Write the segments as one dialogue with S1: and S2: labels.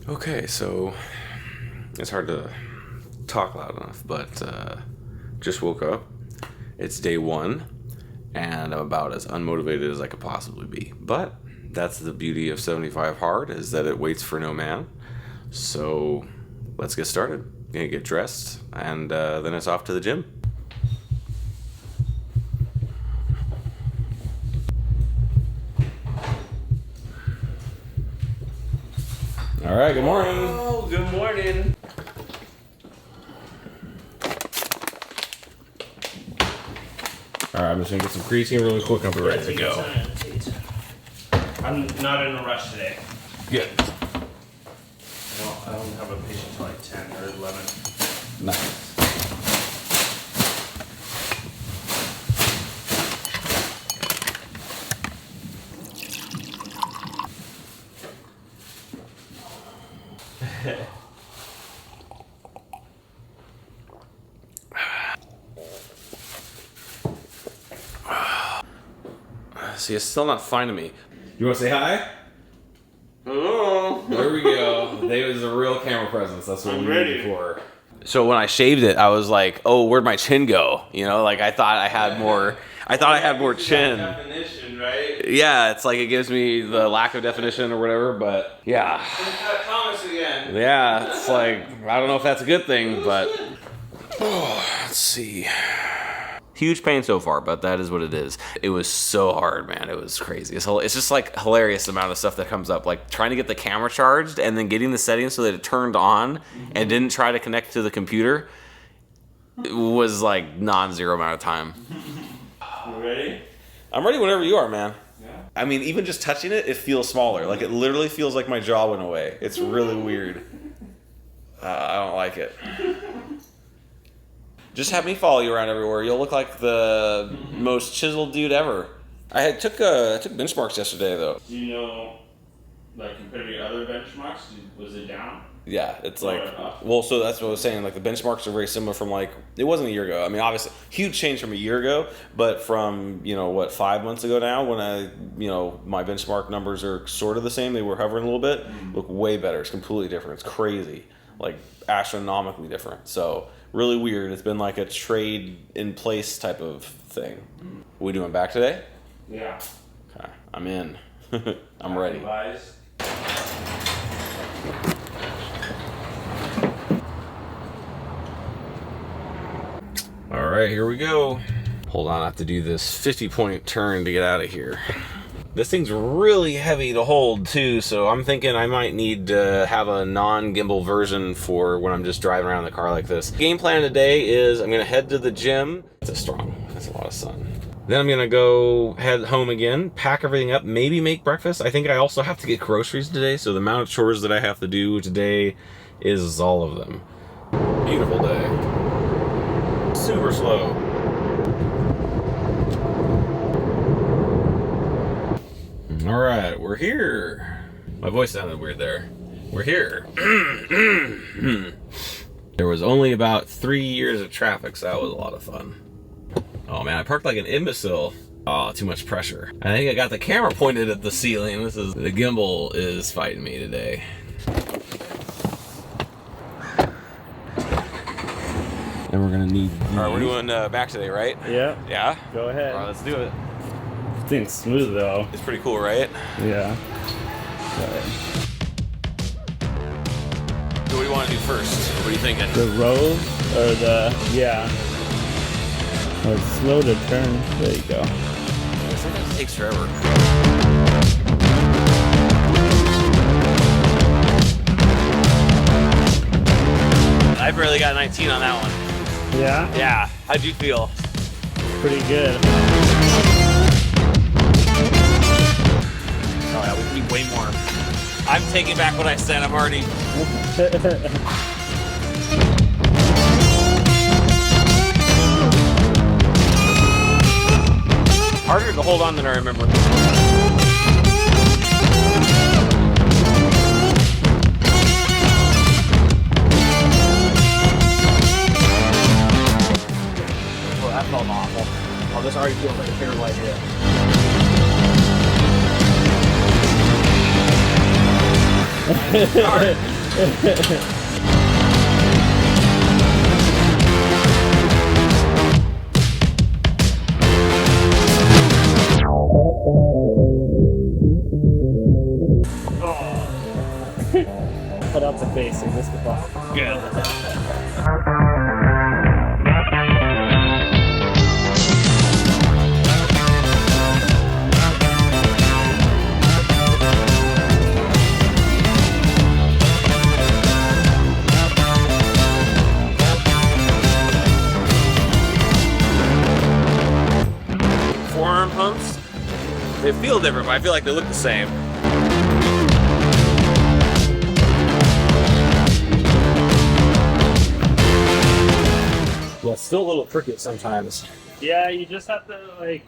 S1: Okay, so it's hard to talk loud enough, but just woke up. It's day one, and I'm about as unmotivated as I could possibly be. But that's the beauty of 75 Hard, is that it waits for no man. So let's get started. Gonna get dressed, and then it's off to the gym. All right, good morning.
S2: Oh, good morning.
S1: All right, I'm just gonna get some creatine really quick. I'll be ready to go.
S2: I'm not in a rush today.
S1: Good.
S2: I don't have a patient till like 10 or 11.
S1: Nice. See, it's still not finding me. You want to say hi?
S2: Hello.
S1: There we go. David's a real camera presence. That's what
S2: I'm
S1: we
S2: ready
S1: need for. So when I shaved it, I was like, "Oh, where'd my chin go?" You know, like I thought I had more. I thought I had more chin.
S2: Definition, right?
S1: Yeah, it's like it gives me the lack of definition or whatever. But yeah,
S2: Thomas again.
S1: yeah, it's like I don't know if that's a good thing, but let's see. Huge pain so far, but that is what it is. It was so hard, man. It was crazy. It's just like hilarious the amount of stuff that comes up. Like trying to get the camera charged and then getting the settings so that it turned on and didn't try to connect to the computer. It was like non-zero amount of time.
S2: You ready?
S1: I'm ready whenever you are, man.
S2: Yeah.
S1: I mean, even just touching it, it feels smaller. Like it literally feels like my jaw went away. It's really weird. I don't like it. Just have me follow you around everywhere. You'll look like the most chiseled dude ever. I took benchmarks yesterday, though.
S2: Do you know, like compared to your other benchmarks, was it down?
S1: Yeah, it's like,
S2: up?
S1: well, so that's what I was saying. Like the benchmarks are very similar from like, it wasn't a year ago. I mean, obviously, huge change from a year ago, but from, 5 months ago now when my benchmark numbers are sort of the same. They were hovering a little bit. Look way better. It's completely different. It's crazy. Like astronomically different. So really weird. It's been like a trade in place type of thing. We doing back today?
S2: Yeah.
S1: Okay, I'm in. I'm ready.
S2: Advise.
S1: All right, here we go. Hold on, I have to do this 50-point turn to get out of here. This thing's really heavy to hold too, so I'm thinking I might need to have a non-gimbal version for when I'm just driving around the car like this. Game plan today is I'm gonna head to the gym. That's a lot of sun. Then I'm gonna go head home again, pack everything up, maybe make breakfast. I think I also have to get groceries today, so the amount of chores that I have to do today is all of them. Beautiful day. Super slow. All right, we're here. My voice sounded weird there. We're here. There was only about 3 years of traffic, so that was a lot of fun. Oh man, I parked like an imbecile. Oh, too much pressure. I think I got the camera pointed at the ceiling. The gimbal is fighting me today. And we're gonna need these. All right, we're doing back today, right?
S2: Yeah.
S1: Yeah?
S2: Go ahead.
S1: All right, let's do it.
S2: Thing's smooth though.
S1: It's pretty cool, right?
S2: Yeah.
S1: So what do you want to do first? What are you thinking?
S2: The road or oh, it's slow to turn. There you go.
S1: Sometimes it takes forever. I barely got 19 on that one.
S2: Yeah?
S1: Yeah. How'd you feel?
S2: Pretty good.
S1: Oh yeah, we need way more. I'm taking back what I said. I'm already. Harder to hold on than I remember. Oh, that felt awful. Oh, this already feels like a terrible idea.
S3: Cut out the face and missed the ball. Good.
S1: Forearm pumps, they feel different, but I feel like they look the same. Yeah, it's still a little tricky sometimes.
S3: Yeah, you just have to like.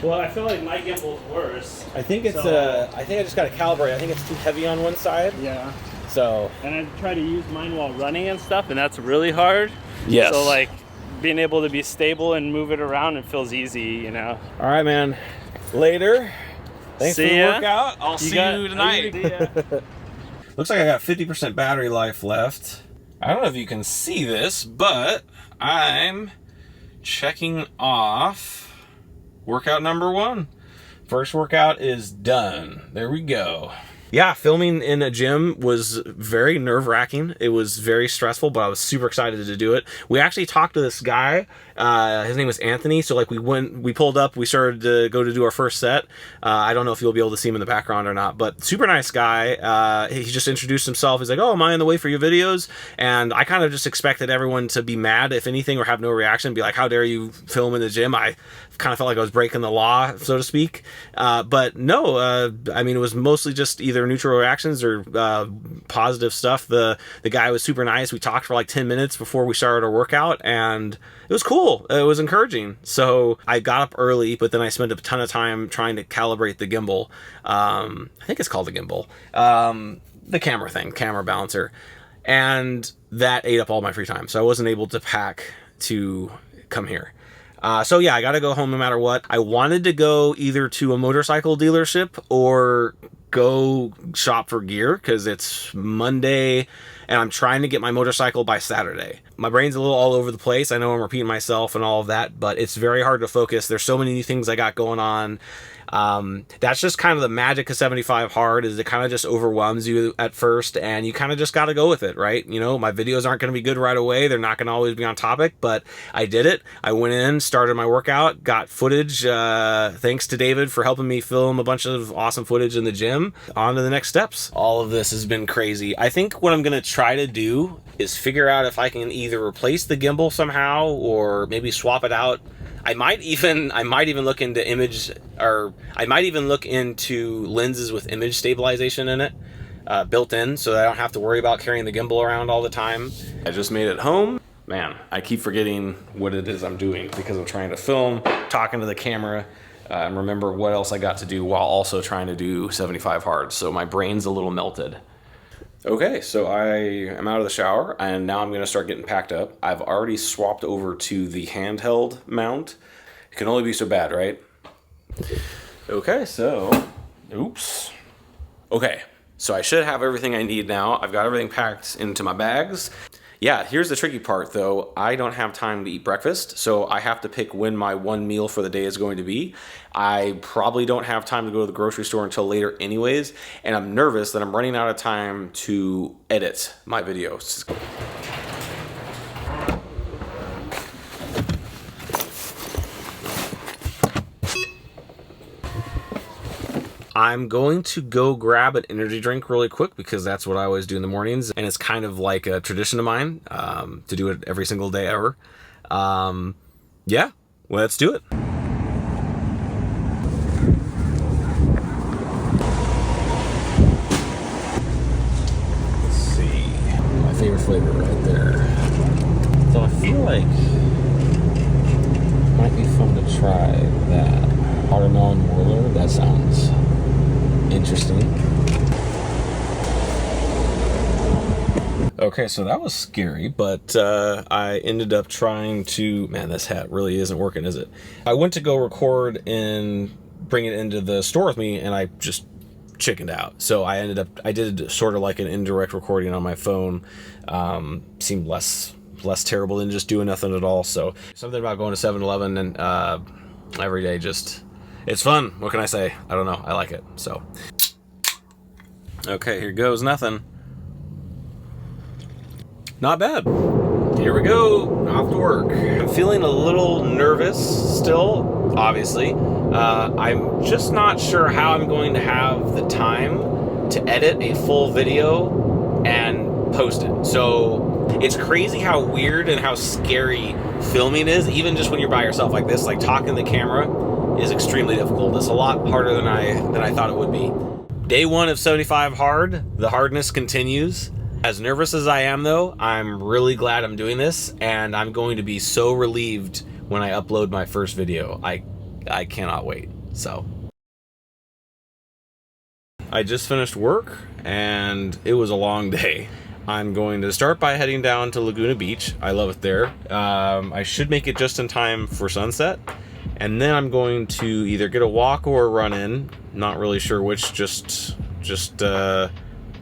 S3: Well, I feel like my gimbal's worse.
S1: I think it's I think I just got to calibrate. I think it's too heavy on one side.
S3: Yeah.
S1: So.
S3: And I try to use mine while running and stuff, and that's really hard.
S1: Yes.
S3: So like, being able to be stable and move it around, it feels easy, you know.
S1: All right, man. Later. Thanks
S3: See
S1: for the
S3: ya.
S1: workout. I'll see you tonight. Looks like I got 50% battery life left. I don't know if you can see this, but I'm checking off workout number 1. First workout is done. There we go. Yeah, filming in a gym was very nerve-wracking. It was very stressful, but I was super excited to do it. We actually talked to this guy. His name was Anthony. So like we pulled up, we started to go to do our first set. I don't know if you'll be able to see him in the background or not, but super nice guy. He just introduced himself. He's like, "Oh, am I in the way for your videos?" And I kind of just expected everyone to be mad, if anything, or have no reaction, be like, "How dare you film in the gym?" I kind of felt like I was breaking the law, so to speak. But no, I mean, it was mostly just either neutral reactions or positive stuff. The guy was super nice. We talked for like 10 minutes before we started our workout, and it was cool. It was encouraging. So I got up early, but then I spent a ton of time trying to calibrate the gimbal. I think it's called the gimbal. The camera thing, camera balancer. And that ate up all my free time. So I wasn't able to pack to come here. So yeah, I gotta go home no matter what. I wanted to go either to a motorcycle dealership or go shop for gear because it's Monday and I'm trying to get my motorcycle by Saturday. My brain's a little all over the place. I know I'm repeating myself and all of that, but it's very hard to focus. There's so many new things I got going on. That's just kind of the magic of 75 hard, is it kind of just overwhelms you at first and you kind of just got to go with it, right? You know, my videos aren't going to be good right away. They're not going to always be on topic, but I did it. I went in, started my workout, got footage. Thanks to David for helping me film a bunch of awesome footage in the gym. On to the next steps. All of this has been crazy. I think what I'm going to try to do is figure out if I can either replace the gimbal somehow or maybe swap it out. I might even look into I might even look into lenses with image stabilization in it, built in, so that I don't have to worry about carrying the gimbal around all the time. I just made it home. Man, I keep forgetting what it is I'm doing because I'm trying to film, talking to the camera, and remember what else I got to do while also trying to do 75 hard. So my brain's a little melted. Okay, so I am out of the shower and now I'm going to start getting packed up. I've already swapped over to the handheld mount. It can only be so bad, right? Okay, so, oops. Okay, so I should have everything I need now. I've got everything packed into my bags. Yeah, here's the tricky part though. I don't have time to eat breakfast, so I have to pick when my one meal for the day is going to be. I probably don't have time to go to the grocery store until later anyways, and I'm nervous that I'm running out of time to edit my videos. I'm going to go grab an energy drink really quick because that's what I always do in the mornings. And it's kind of like a tradition of mine to do it every single day ever. Yeah, well, let's do it. Let's see. My favorite flavor right there. So I feel like it might be fun to try that watermelon whirler. That sounds interesting. Okay, so that was scary, but I ended up trying to... Man, this hat really isn't working, is it? I went to go record and bring it into the store with me, and I just chickened out. So I did sort of like an indirect recording on my phone. Seemed less terrible than just doing nothing at all. So something about going to 7-Eleven and every day, just, it's fun. What can I say? I don't know. I like it. So, okay, here goes nothing. Not bad. Here we go, off to work. I'm feeling a little nervous still, obviously. I'm just not sure how I'm going to have the time to edit a full video and post it. So it's crazy how weird and how scary filming is, even just when you're by yourself like this. Like, talking to the camera is extremely difficult. It's a lot harder than I thought it would be. Day 1 of 75 hard, the hardness continues. As nervous as I am, though, I'm really glad I'm doing this, and I'm going to be so relieved when I upload my first video. I cannot wait. So, I just finished work, and it was a long day. I'm going to start by heading down to Laguna Beach. I love it there. I should make it just in time for sunset, and then I'm going to either get a walk or a run in. Not really sure which, just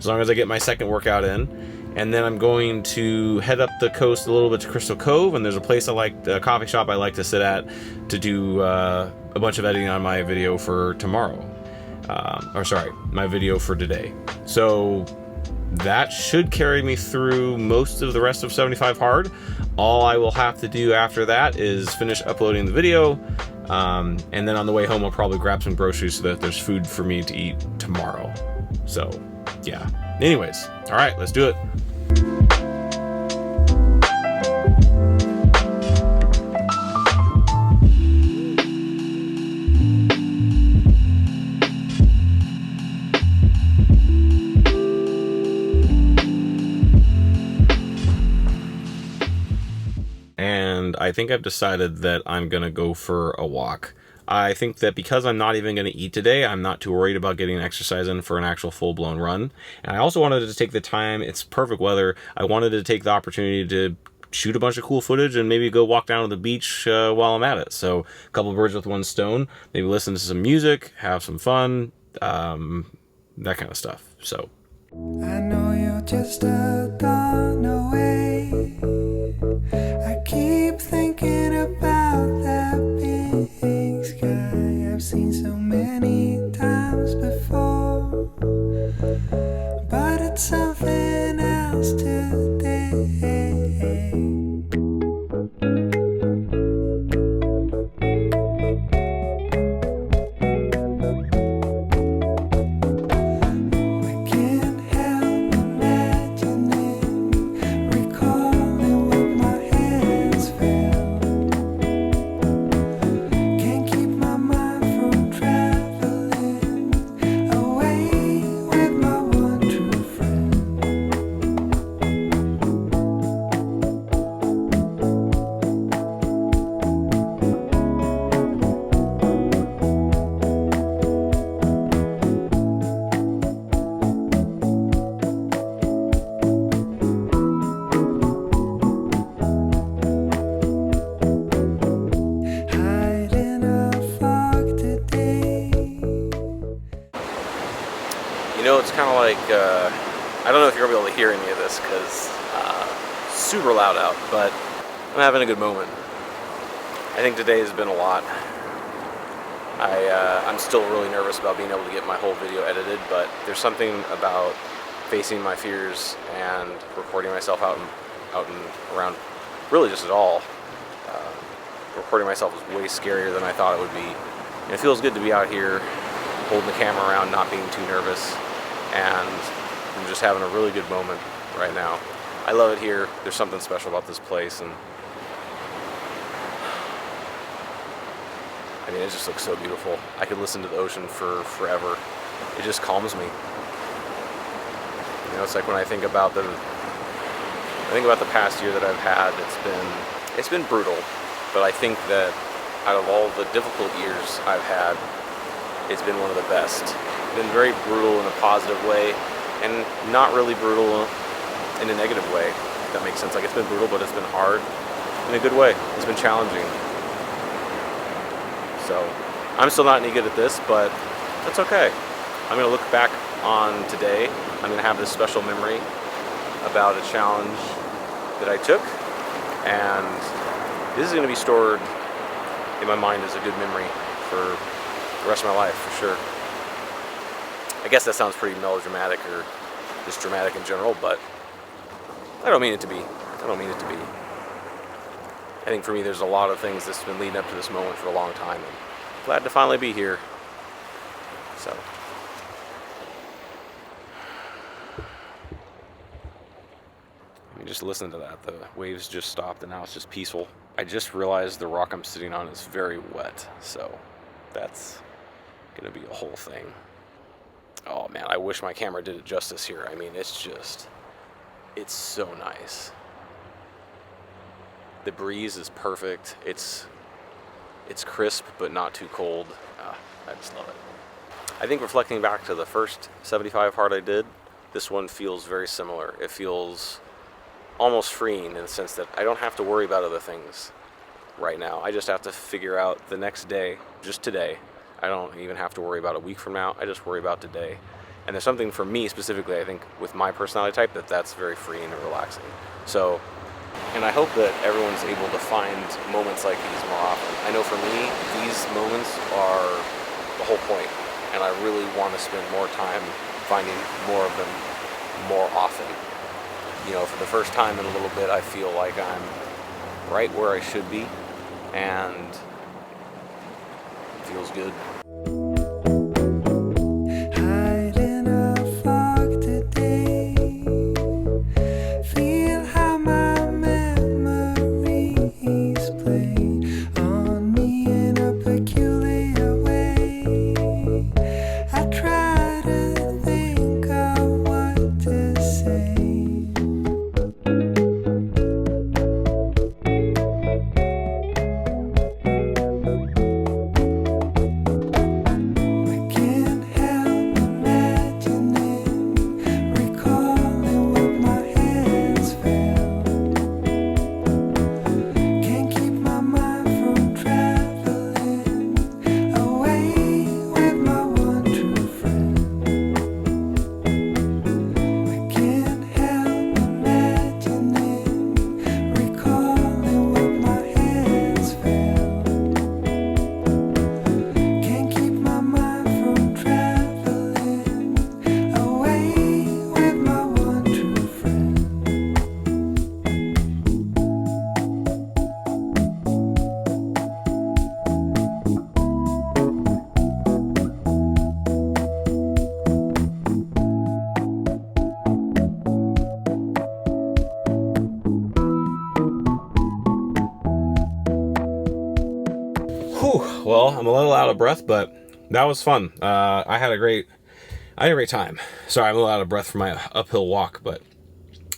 S1: as long as I get my second workout in. And then I'm going to head up the coast a little bit to Crystal Cove, and there's a place a coffee shop I like to sit at to do a bunch of editing on my video for tomorrow. My video for today. So that should carry me through most of the rest of 75 hard. All I will have to do after that is finish uploading the video, and then on the way home I'll probably grab some groceries so that there's food for me to eat tomorrow. So, yeah. Anyways, all right, let's do it. And I think I've decided that I'm gonna go for a walk. I think that because I'm not even going to eat today, I'm not too worried about getting exercise in for an actual full-blown run. And I also wanted to take the time, it's perfect weather, I wanted to take the opportunity to shoot a bunch of cool footage and maybe go walk down to the beach while I'm at it. So a couple birds with one stone, maybe listen to some music, have some fun, that kind of stuff. So
S4: I know you're just a dawn away. I keep thinking about that big sky I've seen so many times before, but it's something else today.
S1: You know, it's kind of like, I don't know if you're going to be able to hear any of this because super loud out, but I'm having a good moment. I think today has been a lot. I'm still really nervous about being able to get my whole video edited, but there's something about facing my fears and recording myself out and around, really just at all. Recording myself is way scarier than I thought it would be. And it feels good to be out here holding the camera around, not being too nervous, and I'm just having a really good moment right now. I love it here. There's something special about this place, and I mean, it just looks so beautiful. I could listen to the ocean for forever. It just calms me. You know, it's like when I think about the past year that I've had, it's been brutal, but I think that out of all the difficult years I've had, it's been one of the best. It's been very brutal in a positive way, and not really brutal in a negative way, if that makes sense. Like, it's been brutal, but it's been hard in a good way. It's been challenging. So, I'm still not any good at this, but that's okay. I'm gonna look back on today. I'm gonna have this special memory about a challenge that I took, and this is gonna be stored in my mind as a good memory for the rest of my life, for sure. I guess that sounds pretty melodramatic or just dramatic in general, but I don't mean it to be. I don't mean it to be. I think for me there's a lot of things that's been leading up to this moment for a long time, and I'm glad to finally be here. So. I mean, just listen to that. The waves just stopped and now it's just peaceful. I just realized the rock I'm sitting on is very wet, so that's gonna be a whole thing. Oh man, I wish my camera did it justice here. I mean, it's so nice. The breeze is perfect. It's crisp, but not too cold. I just love it. I think reflecting back to the first 75 hard I did, this one feels very similar. It feels almost freeing in the sense that I don't have to worry about other things right now. I just have to figure out the next day, just today. I don't even have to worry about a week from now. I just worry about today. And there's something for me specifically, I think, with my personality type that's very freeing and relaxing. So, and I hope that everyone's able to find moments like these more often. I know for me, these moments are the whole point, and I really want to spend more time finding more of them more often. You know, for the first time in a little bit, I feel like I'm right where I should be, and it feels good. Well, I'm a little out of breath, but that was fun. I had a great time. Sorry, I'm a little out of breath from my uphill walk, but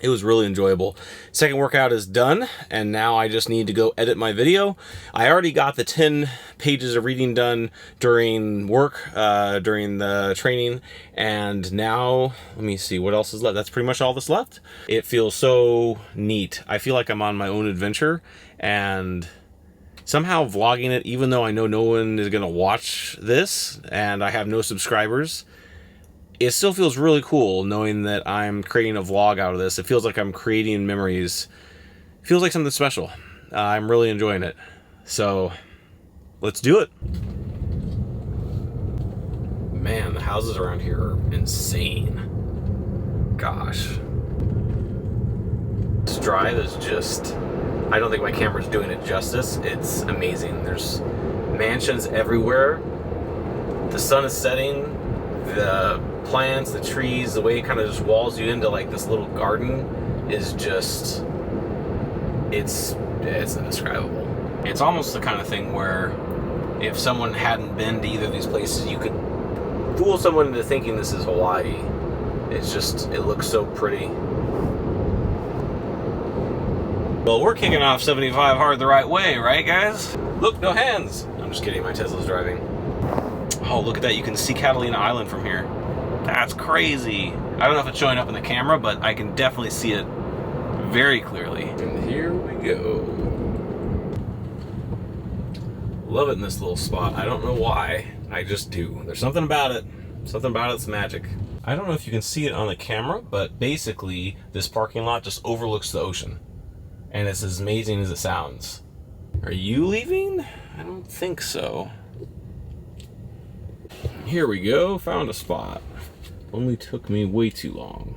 S1: it was really enjoyable. Second workout is done, and now I just need to go edit my video. I already got the 10 pages of reading done during work, during the training, and now, let me see what else is left. That's pretty much all that's left. It feels so neat. I feel like I'm on my own adventure, and somehow vlogging it, even though I know no one is going to watch this, and I have no subscribers, it still feels really cool knowing that I'm creating a vlog out of this. It feels like I'm creating memories. It feels like something special. I'm really enjoying it. So, let's do it. Man, the houses around here are insane. Gosh. This drive is just... I don't think my camera's doing it justice. It's amazing. There's mansions everywhere. The sun is setting. The plants, the trees, the way it kind of just walls you into like this little garden is just, it's indescribable. It's almost the kind of thing where if someone hadn't been to either of these places, you could fool someone into thinking this is Hawaii. It's just, it looks so pretty. Well, we're kicking off 75 hard the right way, right guys? Look, no hands. I'm just kidding, my Tesla's driving. Oh, look at that, you can see Catalina Island from here. That's crazy. I don't know if it's showing up in the camera, but I can definitely see it very clearly. And here we go. Love it in this little spot. I don't know why, I just do. There's something about it. Something about it's magic. I don't know if you can see it on the camera, but basically this parking lot just overlooks the ocean. And it's as amazing as it sounds. Are you leaving? I don't think so. Here we go, found a spot. Only took me way too long.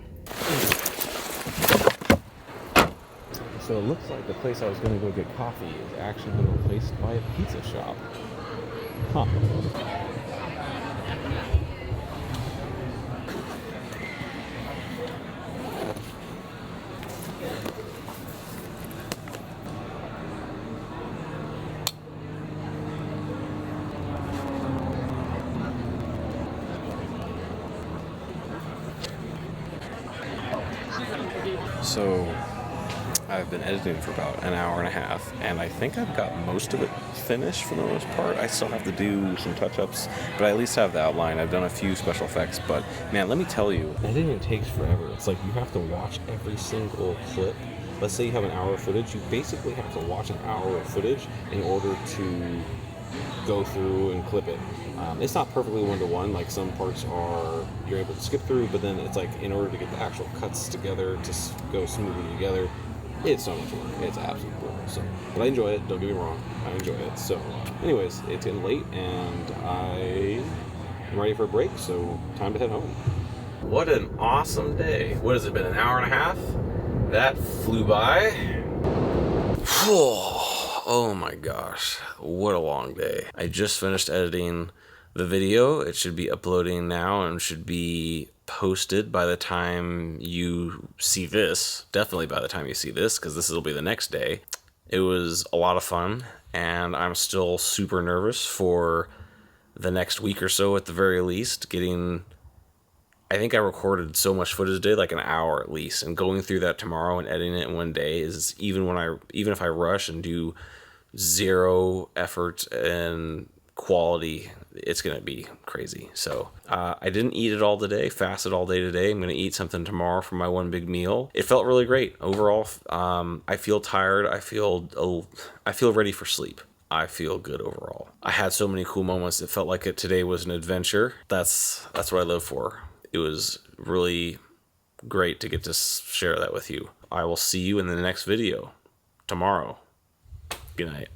S1: So it looks like the place I was gonna go get coffee is actually been replaced by a pizza shop. Huh. So I've been editing for about an hour and a half, and I think I've got most of it finished for the most part. I still have to do some touch-ups, but I at least have the outline. I've done a few special effects, but man, let me tell you, editing takes forever. It's like you have to watch every single clip. Let's say you have an hour of footage, you basically have to watch an hour of footage in order to go through and clip it. It's not perfectly one-to-one, like some parts are you're able to skip through, but then it's like in order to get the actual cuts together to go smoothly together, it's so much work. It's absolutely brutal. So, but I enjoy it, don't get me wrong, I enjoy it. So anyways, it's getting late and I am ready for a break, so time to head home. What an awesome day. What has it been, an hour and a half? That flew by. Oh my gosh, what a long day. I just finished editing the video. It should be uploading now and should be posted by the time you see this. Definitely by the time you see this, because this will be the next day. It was a lot of fun, and I'm still super nervous for the next week or so at the very least. I think I recorded so much footage today, like an hour at least, and going through that tomorrow and editing it in one day is even if I rush and do zero effort and quality, it's gonna be crazy. So I didn't eat it all today, fasted all day today. I'm gonna eat something tomorrow for my one big meal. It felt really great overall. I feel tired. I feel ready for sleep. I feel good overall. I had so many cool moments. It felt like today was an adventure. That's what I live for. It was really great to get to share that with you. I will see you in the next video tomorrow. Good night.